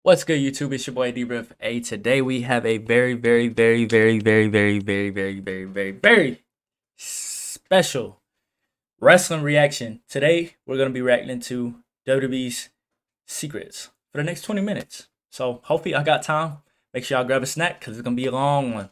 What's good, YouTube? It's your boy D-Riff. Hey, today we have a very special wrestling reaction. Today we're gonna be reacting to WWE's secrets for the next 20 minutes. So hopefully I got time. Make sure y'all grab a snack because it's gonna be a long one.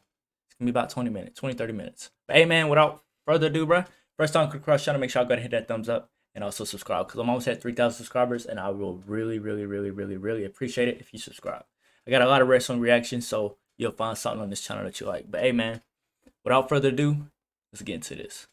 It's gonna be about 20 minutes, 20-30 minutes. But hey man, without further ado, bro, first time to cross channel, make sure y'all go ahead and hit that thumbs up. And also subscribe because I'm almost at 3,000 subscribers, and I will really appreciate it if you subscribe. I got a lot of wrestling reactions, so you'll find something on this channel that you like. But hey, man, without further ado, let's get into this.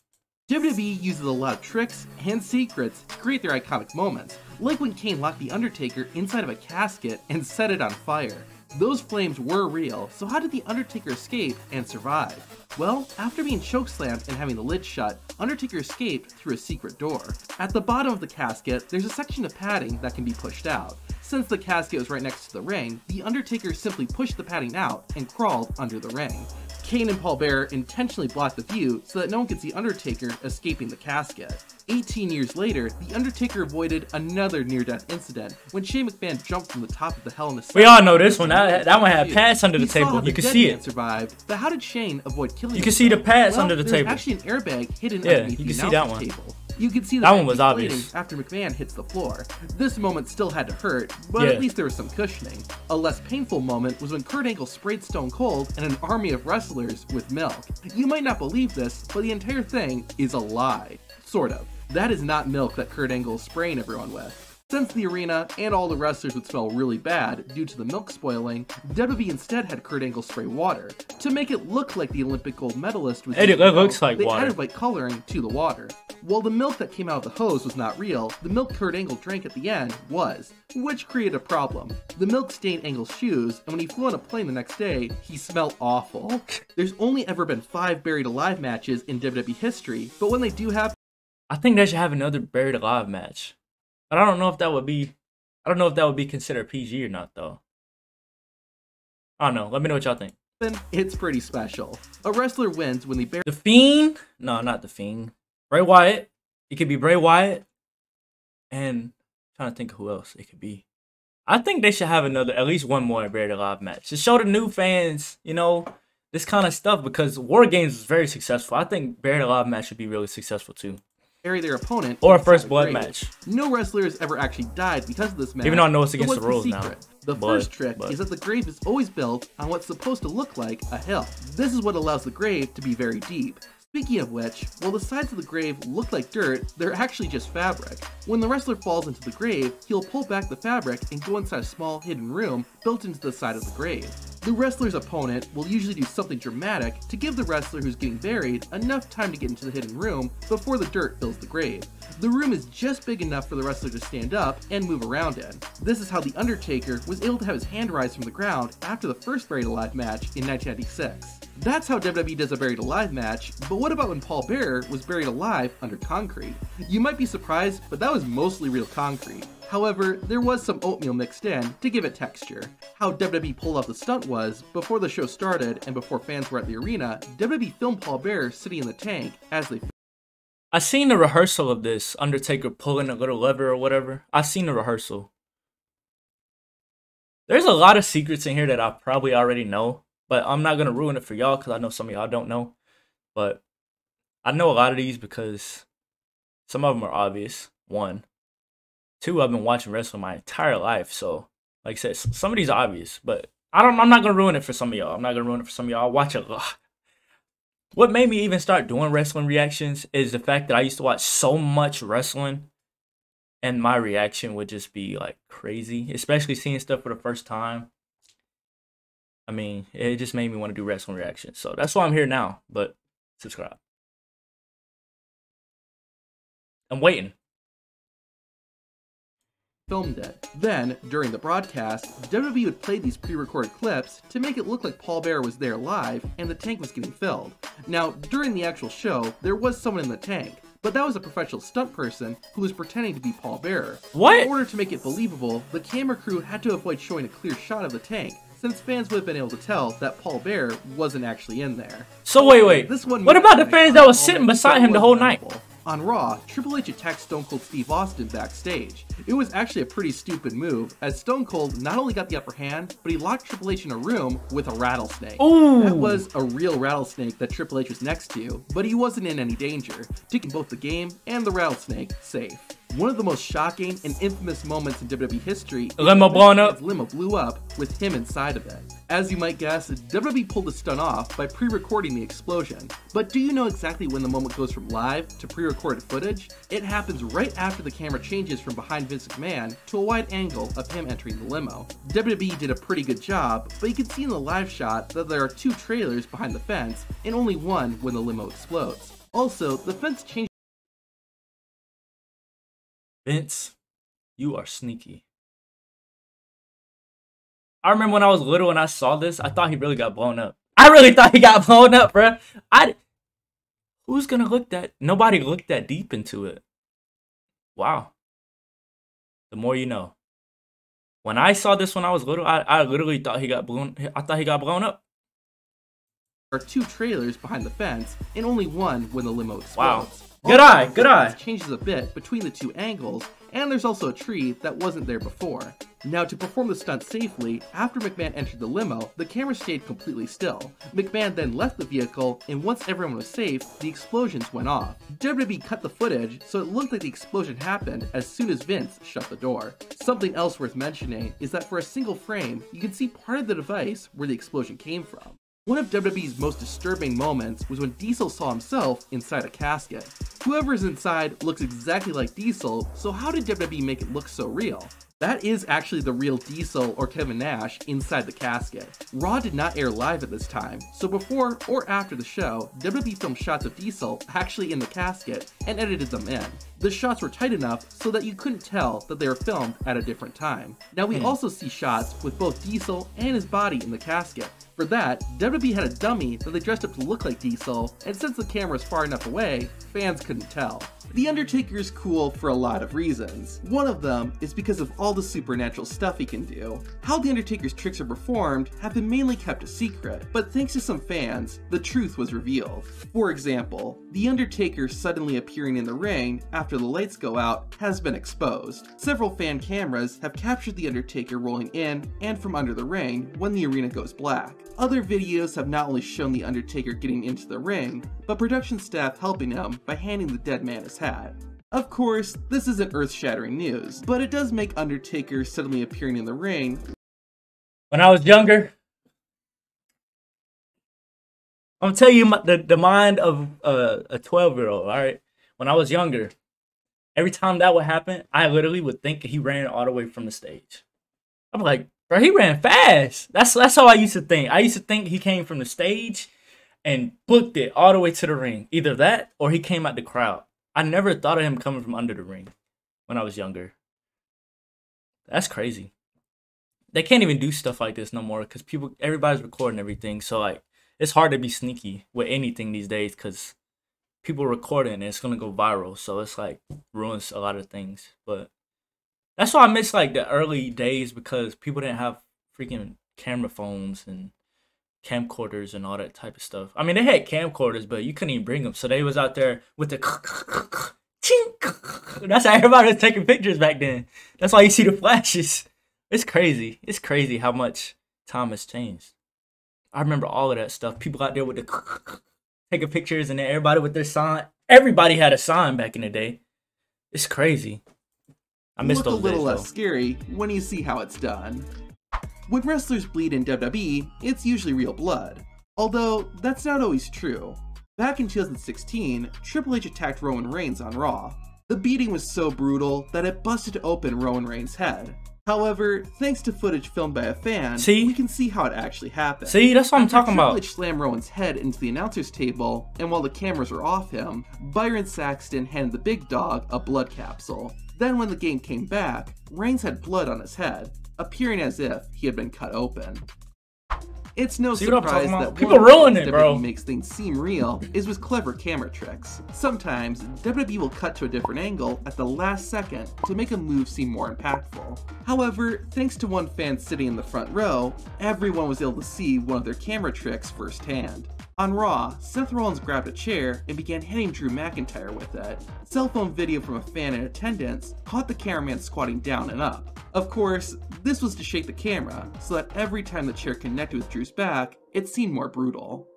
WWE uses a lot of tricks and secrets to create their iconic moments, like when Kane locked The Undertaker inside of a casket and set it on fire. Those flames were real, so how did The Undertaker escape and survive? Well, after being chokeslammed and having the lid shut, Undertaker escaped through a secret door. At the bottom of the casket, there's a section of padding that can be pushed out. Since the casket was right next to the ring, The Undertaker simply pushed the padding out and crawled under the ring. Kane and Paul Bearer intentionally blocked the view so that no one could see Undertaker escaping the casket. 18 years later, The Undertaker avoided another near-death incident when Shane McMahon jumped from the top of the Hell in a Cell. We all know this one. That one had pads under the table. You can see it. Survived, but how did Shane avoid killing himself? You can see the pads under the table. Actually an airbag hidden underneath you can the see that one. table. You could see that one was obvious after McMahon hits the floor. This moment still had to hurt, but at least there was some cushioning. A less painful moment was when Kurt Angle sprayed Stone Cold and an army of wrestlers with milk. You might not believe this, but the entire thing is a lie. Sort of. That is not milk that Kurt Angle is spraying everyone with. Since the arena and all the wrestlers would smell really bad due to the milk spoiling, WWE instead had Kurt Angle spray water. To make it look like the Olympic gold medalist was looks like they water. added white coloring to the water. While the milk that came out of the hose was not real, the milk Kurt Angle drank at the end was, which created a problem. The milk stained Angle's shoes, and when he flew on a plane the next day, he smelled awful. There's only ever been 5 buried alive matches in WWE history, but when they do happen, I think they should have another buried alive match. But I don't know if that would be considered PG or not, though. I don't know. Let me know what y'all think. It's pretty special. A wrestler wins when they bury The Fiend? No, not The Fiend. Bray Wyatt. It could be Bray Wyatt. And I'm trying to think of who else it could be. I think they should have at least one more buried alive match to show the new fans, you know, this kind of stuff, because War Games was very successful. I think buried alive match would be really successful too. Their opponent or a first blood match. No wrestler has ever actually died because of this match. Even though I know it's against the rules now. The first trick is that the grave is always built on what's supposed to look like a hill. This is what allows the grave to be very deep. Speaking of which, while the sides of the grave look like dirt, they're actually just fabric. When the wrestler falls into the grave, he'll pull back the fabric and go inside a small hidden room built into the side of the grave. The wrestler's opponent will usually do something dramatic to give the wrestler who's getting buried enough time to get into the hidden room before the dirt fills the grave. The room is just big enough for the wrestler to stand up and move around in. This is how The Undertaker was able to have his hand rise from the ground after the first Buried Alive match in 1996. That's how WWE does a Buried Alive match, but what about when Paul Bearer was buried alive under concrete? You might be surprised, but that was mostly real concrete. However, there was some oatmeal mixed in to give it texture. How WWE pulled off the stunt was, before the show started and before fans were at the arena, WWE filmed Paul Bearer sitting in the tank as they I seen the rehearsal of this, Undertaker pulling a little lever or whatever. I seen the rehearsal. There's a lot of secrets in here that I probably already know, but I'm not going to ruin it for y'all because I know some of y'all don't know. But I know a lot of these because some of them are obvious. 1. 2, I've been watching wrestling my entire life, so like I said, some of these are obvious, but I'm not gonna ruin it for some of y'all. I watch a lot. What made me even start doing wrestling reactions is the fact that I used to watch so much wrestling, and my reaction would just be like crazy, especially seeing stuff for the first time. I mean, it just made me want to do wrestling reactions, so that's why I'm here now. But subscribe. I'm waiting. Filmed it. Then, during the broadcast, WWE would play these pre-recorded clips to make it look like Paul Bearer was there live and the tank was getting filled. Now, during the actual show, there was someone in the tank, but that was a professional stunt person who was pretending to be Paul Bearer. What? In order to make it believable, the camera crew had to avoid showing a clear shot of the tank, since fans would have been able to tell that Paul Bearer wasn't actually in there. So wait. What about the fans that was sitting beside him the whole night? On Raw, Triple H attacked Stone Cold Steve Austin backstage. It was actually a pretty stupid move, as Stone Cold not only got the upper hand, but he locked Triple H in a room with a rattlesnake. Ooh. That was a real rattlesnake that Triple H was next to, but he wasn't in any danger, taking both the game and the rattlesnake safe. One of the most shocking and infamous moments in WWE history is limo blowing up. his limo blew up with him inside of it. As you might guess, WWE pulled the stunt off by pre-recording the explosion. But do you know exactly when the moment goes from live to pre-recorded footage? It happens right after the camera changes from behind Vince McMahon to a wide angle of him entering the limo. WWE did a pretty good job, but you can see in the live shot that there are 2 trailers behind the fence and only one when the limo explodes. Also, the fence changed. Vince, you are sneaky. I remember when I was little and I saw this, I thought he really got blown up. I really thought he got blown up, bruh. Who's gonna look that? Nobody looked that deep into it. Wow. The more you know. When I saw this when I was little, I literally thought he got blown. I thought he got blown up. There are 2 trailers behind the fence and only one when the limo explodes. Wow. Good eye, good eye. Changes a bit between the 2 angles, and there's also a tree that wasn't there before. Now, to perform the stunt safely, after McMahon entered the limo, the camera stayed completely still. McMahon then left the vehicle, and once everyone was safe, the explosions went off. WWE cut the footage, so it looked like the explosion happened as soon as Vince shut the door. Something else worth mentioning is that for a single frame, you can see part of the device where the explosion came from. One of WWE's most disturbing moments was when Diesel saw himself inside a casket. Whoever is inside looks exactly like Diesel, so how did WWE make it look so real? That is actually the real Diesel or Kevin Nash inside the casket. Raw did not air live at this time, so before or after the show, WWE filmed shots of Diesel actually in the casket and edited them in. The shots were tight enough so that you couldn't tell that they were filmed at a different time. Now we also see shots with both Diesel and his body in the casket. For that, WWE had a dummy that they dressed up to look like Diesel, and since the camera was far enough away, fans couldn't tell. The Undertaker is cool for a lot of reasons. One of them is because of all the supernatural stuff he can do. How the Undertaker's tricks are performed have been mainly kept a secret, but thanks to some fans, the truth was revealed. For example, the Undertaker suddenly appearing in the ring after the lights go out has been exposed. Several fan cameras have captured the Undertaker rolling in and from under the ring when the arena goes black. Other videos have not only shown the Undertaker getting into the ring, but production staff helping him by handing the dead man his hat. Of course, this isn't earth-shattering news, but it does make Undertaker suddenly appearing in the ring. When I was younger, I'm gonna tell you the mind of a 12-year-old, all right? When I was younger, every time that would happen, I literally would think he ran all the way from the stage. I'm like, bro, he ran fast. That's how I used to think. I used to think he came from the stage and booked it all the way to the ring. Either that or he came out the crowd. I never thought of him coming from under the ring when I was younger. That's crazy. They can't even do stuff like this no more because everybody's recording everything. So like, it's hard to be sneaky with anything these days because people recording and it's gonna go viral. So it's like ruins a lot of things. But that's why I miss like the early days because people didn't have freaking camera phones and camcorders and all that type of stuff. I mean, they had camcorders, but you couldn't even bring them. So they was out there with the chink. That's how everybody was taking pictures back then. That's why you see the flashes. It's crazy. It's crazy how much time has changed. I remember all of that stuff. People out there with the taking pictures and then everybody with their sign. Everybody had a sign back in the day. It's crazy. I miss those days. Look a little less scary when you see how it's done. When wrestlers bleed in WWE, it's usually real blood. Although, that's not always true. Back in 2016, Triple H attacked Roman Reigns on Raw. The beating was so brutal that it busted open Roman Reigns' head. However, thanks to footage filmed by a fan, we can see how it actually happened. See, that's what I'm talking about. Triple H slammed Rowan's head into the announcer's table, and while the cameras were off him, Byron Saxton handed the big dog a blood capsule. Then when the game came back, Reigns had blood on his head, appearing as if he had been cut open. It's no surprise that people ruin it, bro. WWE makes things seem real is with clever camera tricks. Sometimes, WWE will cut to a different angle at the last second to make a move seem more impactful. However, thanks to one fan sitting in the front row, everyone was able to see one of their camera tricks firsthand. On Raw, Seth Rollins grabbed a chair and began hitting Drew McIntyre with it. Cell phone video from a fan in attendance caught the cameraman squatting down and up. Of course, this was to shake the camera, so that every time the chair connected with Drew's back, it seemed more brutal.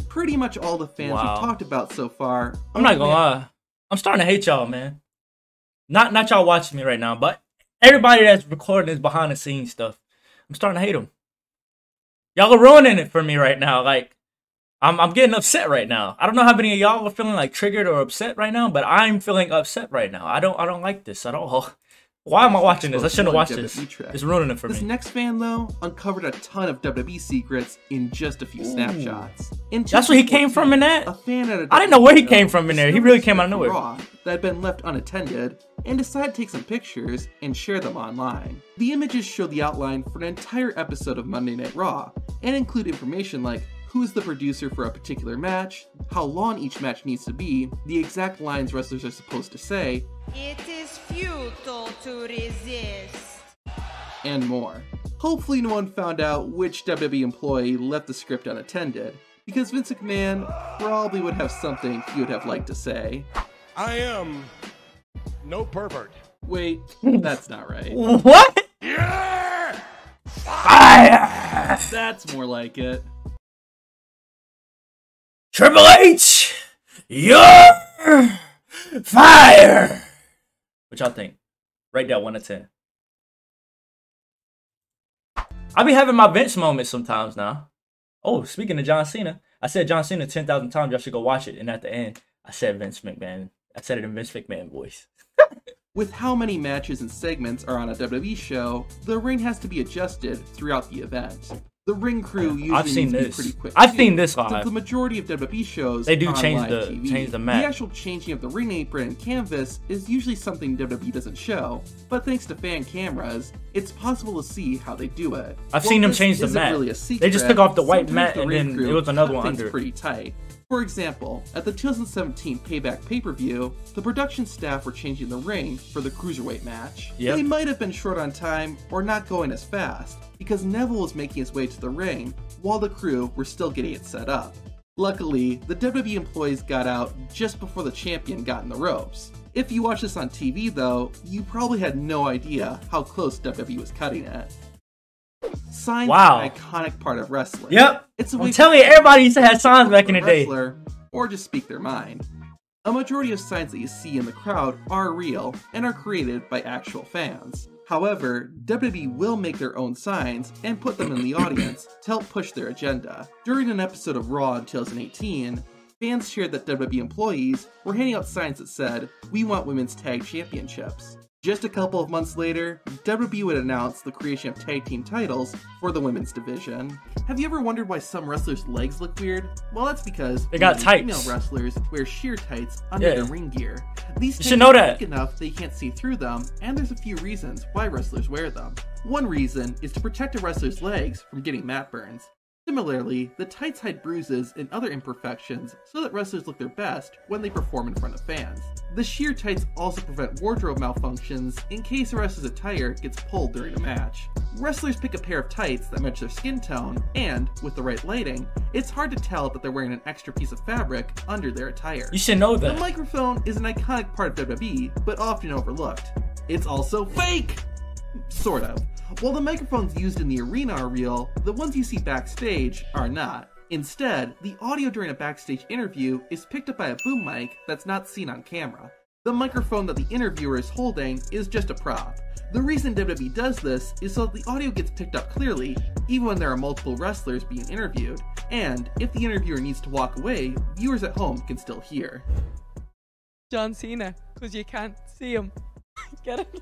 Pretty much all the fans we've talked about so far. I'm not gonna lie. I'm starting to hate y'all, man. Not y'all watching me right now, but everybody that's recording this behind the scenes stuff. I'm starting to hate them. Y'all are ruining it for me right now. Like, I'm getting upset right now. I don't know how many of y'all are feeling like triggered or upset right now, but I'm feeling upset right now. I don't like this at all. Why am I watching this? I shouldn't have watched this. It's ruining it for me. This next fan, though, uncovered a ton of WWE secrets in just a few snapshots. That's where he came from in that? A fan at a I didn't know where he came from in there. He really came out of nowhere. Raw that had been left unattended, and decided to take some pictures and share them online. The images show the outline for an entire episode of Monday Night Raw, and include information like who is the producer for a particular match, how long each match needs to be, the exact lines wrestlers are supposed to say, "It is futile to resist," and more. Hopefully no one found out which WWE employee left the script unattended, because Vince McMahon probably would have something he would have liked to say. I am no pervert. Wait, that's not right. What? Yeah! Fire! That's more like it. Triple H, you're fire. What y'all think? Rate that 1 to 10. I be having my Vince moments sometimes now. Oh, speaking of John Cena, I said John Cena 10,000 times. Y'all should go watch it. And at the end, I said Vince McMahon. I said it in Vince McMahon voice. With how many matches and segments are on a WWE show, the ring has to be adjusted throughout the event. The ring crew usually needs to be pretty quick. I've seen this live. Since the majority of WWE shows they do are change on live TV, change the match. The actual changing of the ring apron and canvas is usually something WWE doesn't show, but thanks to fan cameras, it's possible to see how they do it. I've seen them change the mat. Really a secret, they just took off the white mat the and then it was another one under. Pretty tight. For example, at the 2017 Payback pay-per-view, the production staff were changing the ring for the Cruiserweight match. Yep. They might have been short on time or not going as fast, because Neville was making his way to the ring while the crew were still getting it set up. Luckily, the WWE employees got out just before the champion got in the ropes. If you watch this on TV though, you probably had no idea how close WWE was cutting it. Signs are an iconic part of wrestling. Yep. It's a way I'm telling you, everybody used to have signs back in the day. Or just speak their mind. A majority of signs that you see in the crowd are real and are created by actual fans. However, WWE will make their own signs and put them in the audience to help push their agenda. During an episode of Raw in 2018, fans shared that WWE employees were handing out signs that said, "We want women's tag championships." Just a couple of months later, WWE would announce the creation of tag team titles for the women's division. Have you ever wondered why some wrestlers' legs look weird? Well, that's because they got tights. Female wrestlers wear sheer tights under their ring gear. These tights are thick enough that you can't see through them, and there's a few reasons why wrestlers wear them. One reason is to protect a wrestler's legs from getting mat burns. Similarly, the tights hide bruises and other imperfections so that wrestlers look their best when they perform in front of fans. The sheer tights also prevent wardrobe malfunctions in case a wrestler's attire gets pulled during a match. Wrestlers pick a pair of tights that match their skin tone, and, with the right lighting, it's hard to tell that they're wearing an extra piece of fabric under their attire. You should know that. The microphone is an iconic part of WWE, but often overlooked. It's also fake! Sort of. While the microphones used in the arena are real, the ones you see backstage are not. Instead, the audio during a backstage interview is picked up by a boom mic that's not seen on camera. The microphone that the interviewer is holding is just a prop. The reason WWE does this is so that the audio gets picked up clearly, even when there are multiple wrestlers being interviewed, and if the interviewer needs to walk away, viewers at home can still hear. John Cena, because you can't see him. Get it?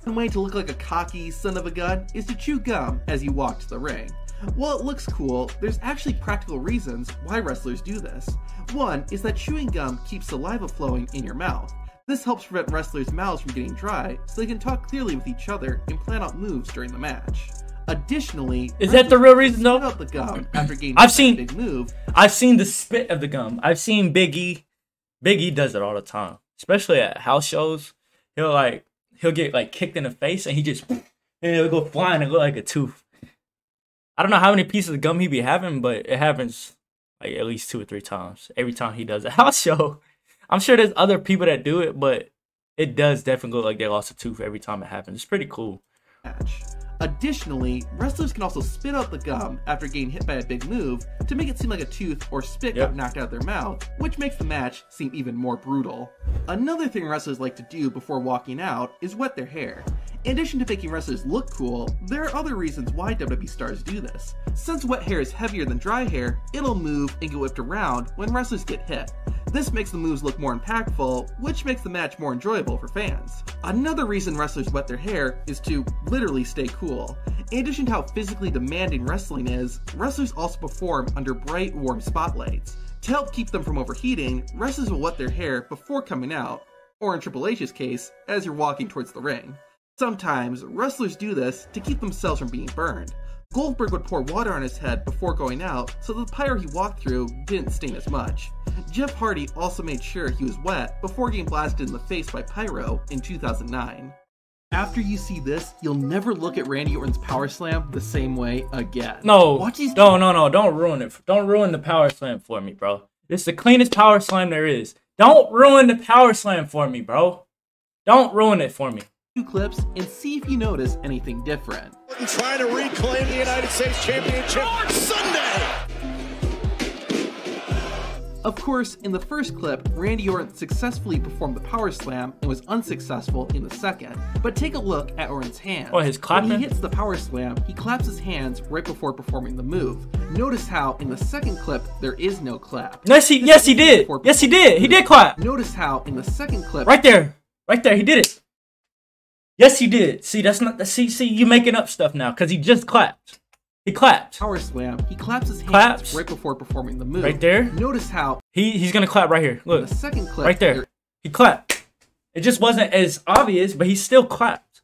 One way to look like a cocky son of a gun is to chew gum as you walk to the ring. While it looks cool, there's actually practical reasons why wrestlers do this. One is that chewing gum keeps saliva flowing in your mouth. This helps prevent wrestlers' mouths from getting dry so they can talk clearly with each other and plan out moves during the match. Additionally, is that the real reason though? Out the gum after getting big move. I've seen the spit of the gum. I've seen Big E. Big E does it all the time, especially at house shows. He'll get like kicked in the face and he'll go flying and look like a tooth. I don't know how many pieces of gum he be having, but it happens like at least 2 or 3 times every time he does a house show. I'm sure there's other people that do it, but it does definitely look like they lost a tooth every time it happens. It's pretty cool. Match. Additionally, wrestlers can also spit out the gum after getting hit by a big move to make it seem like a tooth or spit got knocked out of their mouth, which makes the match seem even more brutal. Another thing wrestlers like to do before walking out is wet their hair. In addition to making wrestlers look cool, there are other reasons why WWE stars do this. Since wet hair is heavier than dry hair, it'll move and get whipped around when wrestlers get hit. This makes the moves look more impactful, which makes the match more enjoyable for fans. Another reason wrestlers wet their hair is to literally stay cool. In addition to how physically demanding wrestling is, wrestlers also perform under bright, warm spotlights. To help keep them from overheating, wrestlers will wet their hair before coming out, or in Triple H's case, as you're walking towards the ring. Sometimes, wrestlers do this to keep themselves from being burned. Goldberg would pour water on his head before going out so the pyre he walked through didn't stain as much. Jeff Hardy also made sure he was wet before getting blasted in the face by pyro in 2009. After you see this, you'll never look at Randy Orton's power slam the same way again. No, don't ruin it. Don't ruin the power slam for me, bro. It's the cleanest power slam there is. Don't ruin the power slam for me, bro. Don't ruin it for me. Clips and see if you notice anything different. Trying to reclaim the United States Championship on Sunday. Of course, in the first clip, Randy Orton successfully performed the power slam and was unsuccessful in the second. But take a look at Orton's hands. Oh, his clapping? When he hits the power slam, he claps his hands right before performing the move. Notice how in the second clip there is no clap. Yes, he did. Yes, he did. He did clap. Notice how in the second clip, right there, he did it. Yes, he did. See, that's not the see. You making up stuff now because he just clapped. He clapped. Power slam. He claps his hands right before performing the move. Right there. Notice how he's gonna clap right here. Look. In the second clip. Right there. He clapped. It just wasn't as obvious, but he still clapped.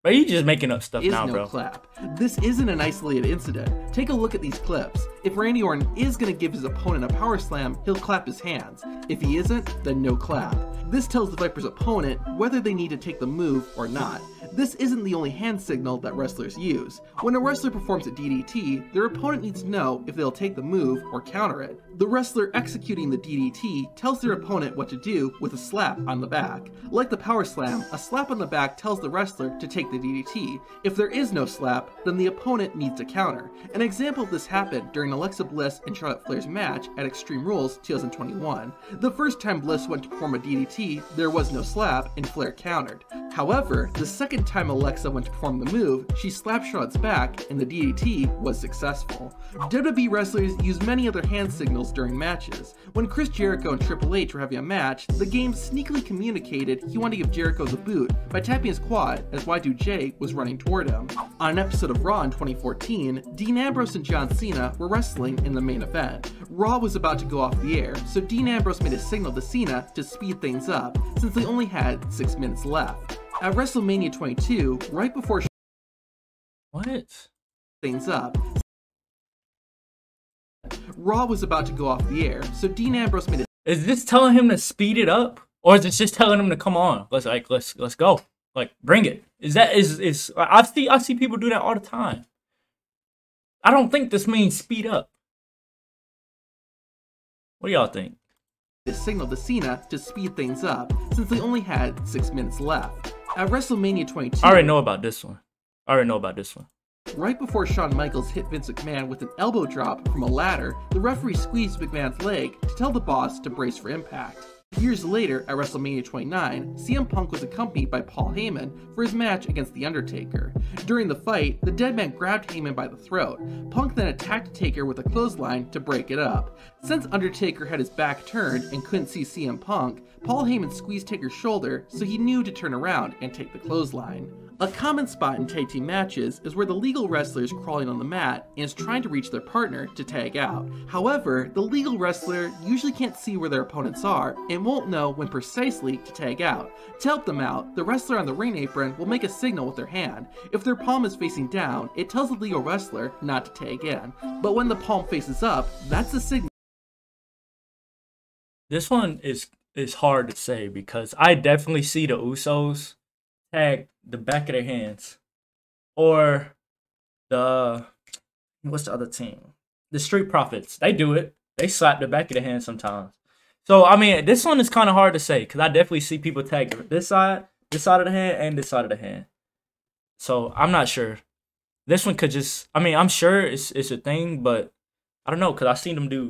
But you just making up stuff now, bro. Clap. This isn't an isolated incident. Take a look at these clips. If Randy Orton is going to give his opponent a power slam, he'll clap his hands. If he isn't, then no clap. This tells the Viper's opponent whether they need to take the move or not. This isn't the only hand signal that wrestlers use. When a wrestler performs a DDT, their opponent needs to know if they'll take the move or counter it. The wrestler executing the DDT tells their opponent what to do with a slap on the back. Like the power slam, a slap on the back tells the wrestler to take the DDT. If there is no slap, then the opponent needs to counter. An example of this happened during Alexa Bliss and Charlotte Flair's match at Extreme Rules 2021. The first time Bliss went to perform a DDT, there was no slap and Flair countered. However, the second time Alexa went to perform the move, she slapped Charlotte's back and the DDT was successful. WWE wrestlers use many other hand signals during matches. When Chris Jericho and Triple H were having a match, the game sneakily communicated he wanted to give Jericho the boot by tapping his quad as Y2J was running toward him. On an episode of Raw in 2014, Dean Ambrose and John Cena were wrestling in the main event. Raw was about to go off the air, so Dean Ambrose made a signal to Cena to speed things up, since they only had 6 minutes left. At WrestleMania 22, right before things up, Raw was about to go off the air, so Dean Ambrose made a Is this telling him to speed it up? Or is it just telling him to come on? Let's go. Like, bring it. I see people do that all the time. I don't think this means speed up. What do y'all think? a signal to Cena to speed things up, since they only had 6 minutes left. At WrestleMania 22, I already know about this one. Right before Shawn Michaels hit Vince McMahon with an elbow drop from a ladder, the referee squeezed McMahon's leg to tell the boss to brace for impact. Years later, at WrestleMania 29, CM Punk was accompanied by Paul Heyman for his match against The Undertaker. During the fight, the dead man grabbed Heyman by the throat. Punk then attacked Taker with a clothesline to break it up. Since Undertaker had his back turned and couldn't see CM Punk, Paul Heyman squeezed Taker's shoulder so he knew to turn around and take the clothesline. A common spot in tag team matches is where the legal wrestler is crawling on the mat and is trying to reach their partner to tag out. However, the legal wrestler usually can't see where their opponents are and won't know when precisely to tag out. To help them out, the wrestler on the ring apron will make a signal with their hand. If their palm is facing down, it tells the legal wrestler not to tag in. But when the palm faces up, that's the signal. This one is hard to say because I definitely see the Usos tag the back of their hands, or the What's the other team? The Street Profits. They do it. They slap the back of the hand sometimes. So, I mean, this one is kind of hard to say because I definitely see people tag this side of the hand, and this side of the hand. So, I'm not sure. This one could just, I mean, I'm sure it's a thing, but I don't know because I see them do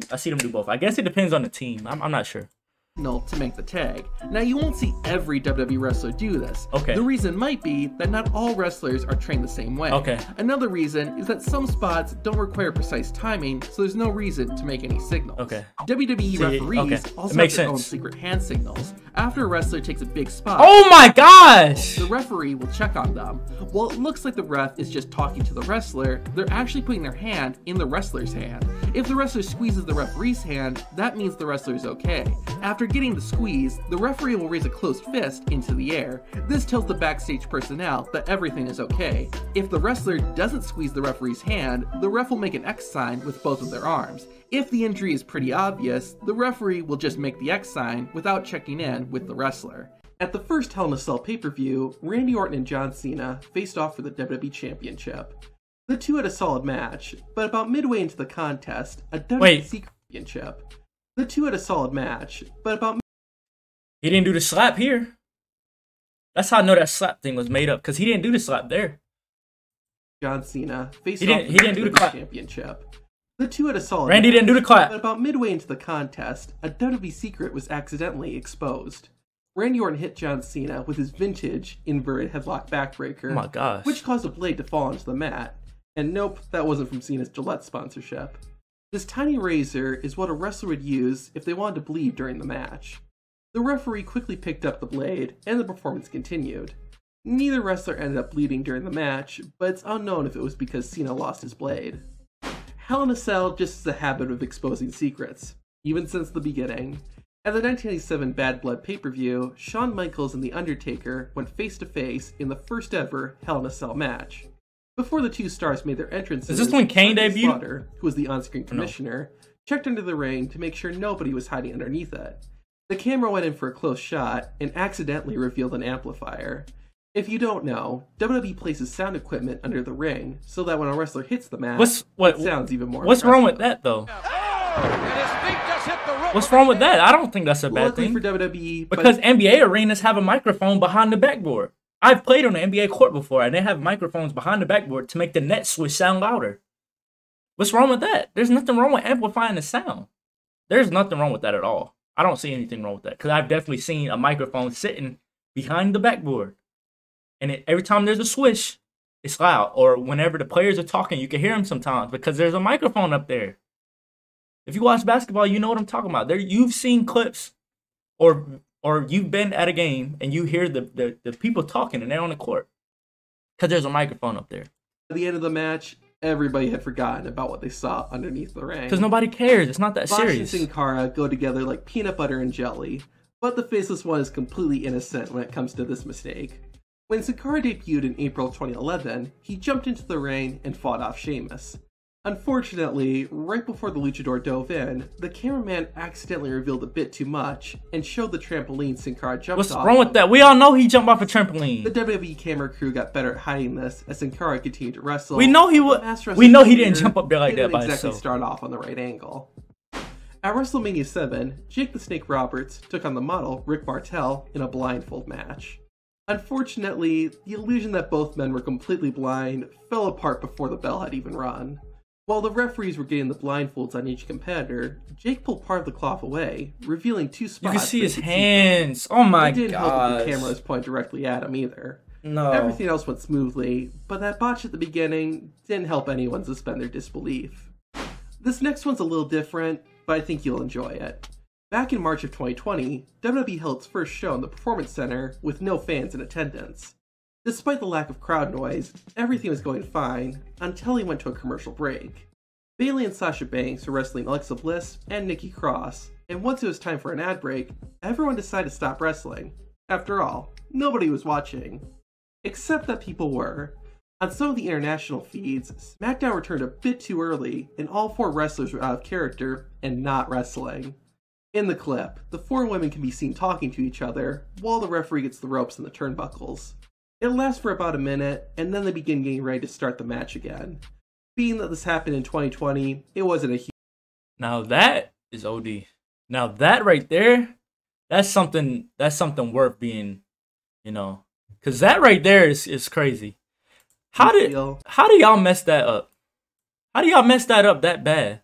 both. I guess it depends on the team. I'm not sure. To make the tag. Now, you won't see every WWE wrestler do this. Okay. The reason might be that not all wrestlers are trained the same way. Okay. Another reason is that some spots don't require precise timing, so there's no reason to make any signals. Okay. WWE referees also have their own secret hand signals. After a wrestler takes a big spot, oh my gosh! the referee will check on them. While it looks like the ref is just talking to the wrestler, they're actually putting their hand in the wrestler's hand. If the wrestler squeezes the referee's hand, that means the wrestler is okay. After getting the squeeze, the referee will raise a closed fist into the air. This tells the backstage personnel that everything is okay. If the wrestler doesn't squeeze the referee's hand, the ref will make an X sign with both of their arms. If the injury is pretty obvious, the referee will just make the X sign without checking in with the wrestler. At the first Hell in a Cell pay-per-view, Randy Orton and John Cena faced off for the WWE Championship. The two had a solid match, but about midway into the contest, a WWE Secret Championship. The two had a solid match, but about... He didn't do the slap here. That's how I know that slap thing was made up, because he didn't do the slap there. John Cena faced off for the WWE Championship. The two had a solid Randy match, didn't do the clap. But about midway into the contest, a WWE secret was accidentally exposed. Randy Orton hit John Cena with his vintage inverted headlock backbreaker, oh my gosh, which caused a blade to fall onto the mat. And nope, that wasn't from Cena's Gillette sponsorship. This tiny razor is what a wrestler would use if they wanted to bleed during the match. The referee quickly picked up the blade, and the performance continued. Neither wrestler ended up bleeding during the match, but it's unknown if it was because Cena lost his blade. Hell in a Cell just has a habit of exposing secrets, even since the beginning. At the 1987 Bad Blood pay-per-view, Shawn Michaels and The Undertaker went face-to-face in the first ever Hell in a Cell match. Before the two stars made their entrances, is this when Kane debuted? Slaughter, who was the on-screen commissioner, checked under the ring to make sure nobody was hiding underneath it. The camera went in for a close shot and accidentally revealed an amplifier. If you don't know, WWE places sound equipment under the ring so that when a wrestler hits the mat, it sounds even more What's impressive. wrong with that, though? What's wrong with that? I don't think that's a bad thing. For WWE, because NBA arenas have a microphone behind the backboard. I've played on the NBA court before, and they have microphones behind the backboard to make the net switch sound louder. What's wrong with that? There's nothing wrong with amplifying the sound. There's nothing wrong with that at all. I don't see anything wrong with that, because I've definitely seen a microphone sitting behind the backboard. And every time there's a swish, it's loud. Or whenever the players are talking, you can hear them sometimes because there's a microphone up there. If you watch basketball, you know what I'm talking about. You've seen clips or you've been at a game and you hear the people talking and they're on the court because there's a microphone up there. At the end of the match, everybody had forgotten about what they saw underneath the ring. Because nobody cares. It's not that Bosch serious. and Sin Cara go together like peanut butter and jelly, but the faceless one is completely innocent when it comes to this mistake. When Sin Cara debuted in April 2011, he jumped into the ring and fought off Sheamus. Unfortunately, right before the luchador dove in, the cameraman accidentally revealed a bit too much and showed the trampoline Sin Cara jumped off. What's wrong with that? We all know he jumped off a trampoline. The WWE camera crew got better at hiding this as Sin Cara continued to wrestle. We know he would. We know he didn't jump up there like that by himself. Start off on the right angle. At WrestleMania 7, Jake the Snake Roberts took on the model Rick Martel in a blindfold match. Unfortunately, the illusion that both men were completely blind fell apart before the bell had even rung. While the referees were getting the blindfolds on each competitor, Jake pulled part of the cloth away, revealing two spots. You can see his hands. Oh my god! It didn't help that the camera was pointed directly at him either. No. Everything else went smoothly, but that botch at the beginning didn't help anyone suspend their disbelief. This next one's a little different, but I think you'll enjoy it. Back in March of 2020, WWE held its first show in the Performance Center with no fans in attendance. Despite the lack of crowd noise, everything was going fine until he went to a commercial break. Bayley and Sasha Banks were wrestling Alexa Bliss and Nikki Cross, and once it was time for an ad break, everyone decided to stop wrestling. After all, nobody was watching. Except that people were. On some of the international feeds, SmackDown returned a bit too early, and all four wrestlers were out of character and not wrestling. In the clip, the four women can be seen talking to each other, while the referee gets the ropes and the turnbuckles. It lasts for about a minute, and then they begin getting ready to start the match again. Being that this happened in 2020, it wasn't a huge... Now that is OD. Now that right there, that's something worth being, you know, because that right there is crazy. How do y'all mess that up? How do y'all mess that up that bad?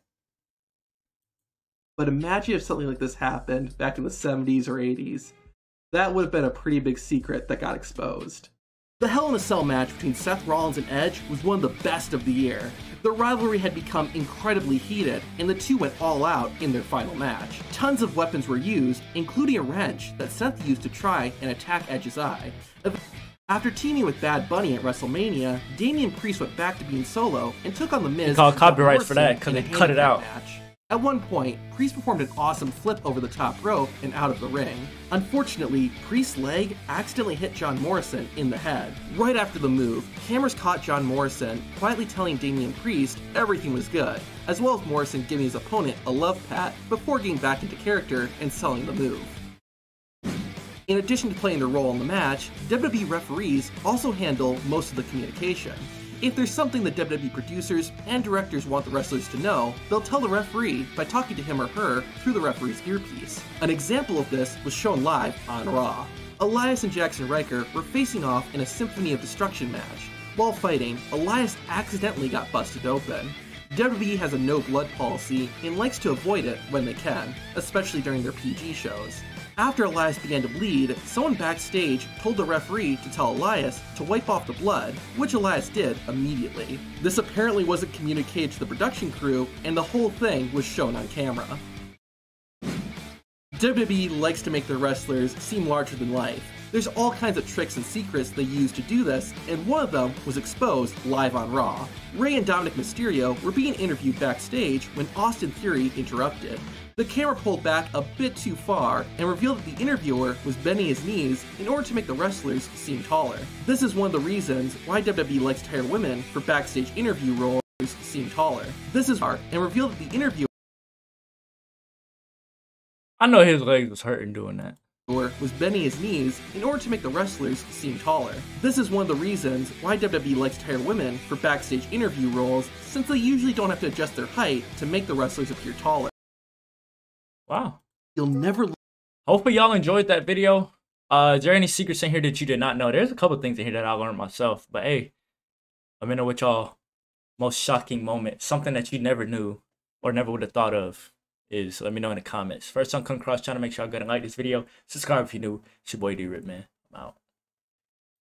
But imagine if something like this happened back in the 70s or 80s. That would have been a pretty big secret that got exposed. The Hell in a Cell match between Seth Rollins and Edge was one of the best of the year. The rivalry had become incredibly heated, and the two went all out in their final match. Tons of weapons were used, including a wrench that Seth used to try and attack Edge's eye. After teaming with Bad Bunny at WrestleMania, Damian Priest went back to being solo and took on The Miz. He called copyright for that because they cut it out. Match. At one point, Priest performed an awesome flip over the top rope and out of the ring. Unfortunately, Priest's leg accidentally hit John Morrison in the head. Right after the move, cameras caught John Morrison quietly telling Damian Priest everything was good, as well as Morrison giving his opponent a love pat before getting back into character and selling the move. In addition to playing their role in the match, WWE referees also handle most of the communication. If there's something that WWE producers and directors want the wrestlers to know, they'll tell the referee by talking to him or her through the referee's earpiece. An example of this was shown live on Raw. Elias and Jackson Ryker were facing off in a Symphony of Destruction match. While fighting, Elias accidentally got busted open. WWE has a no-blood policy and likes to avoid it when they can, especially during their PG shows. After Elias began to bleed, someone backstage told the referee to tell Elias to wipe off the blood, which Elias did immediately. This apparently wasn't communicated to the production crew, and the whole thing was shown on camera. WWE likes to make their wrestlers seem larger than life. There's all kinds of tricks and secrets they use to do this, and one of them was exposed live on Raw. Rey and Dominic Mysterio were being interviewed backstage when Austin Theory interrupted. The camera pulled back a bit too far and revealed that the interviewer was bending his knees in order to make the wrestlers seem taller. This is one of the reasons why WWE likes to hire women for backstage interview roles to seem taller. This is hard and revealed that the interviewer I know his legs was hurting doing that. Was bending his knees in order to make the wrestlers seem taller. This is one of the reasons why WWE likes to hire women for backstage interview roles, since they usually don't have to adjust their height to make the wrestlers appear taller. Wow. You'll never... Hopefully y'all enjoyed that video. Is there any secrets in here that you did not know? There's a couple things in here that I learned myself. But hey, let me know what y'all most shocking moment, something that you never knew or never would have thought of, is. Let me know in the comments. First time come across channel, make sure y'all go and like this video. Subscribe if you're new. It's your boy D-Rip, man. I'm out.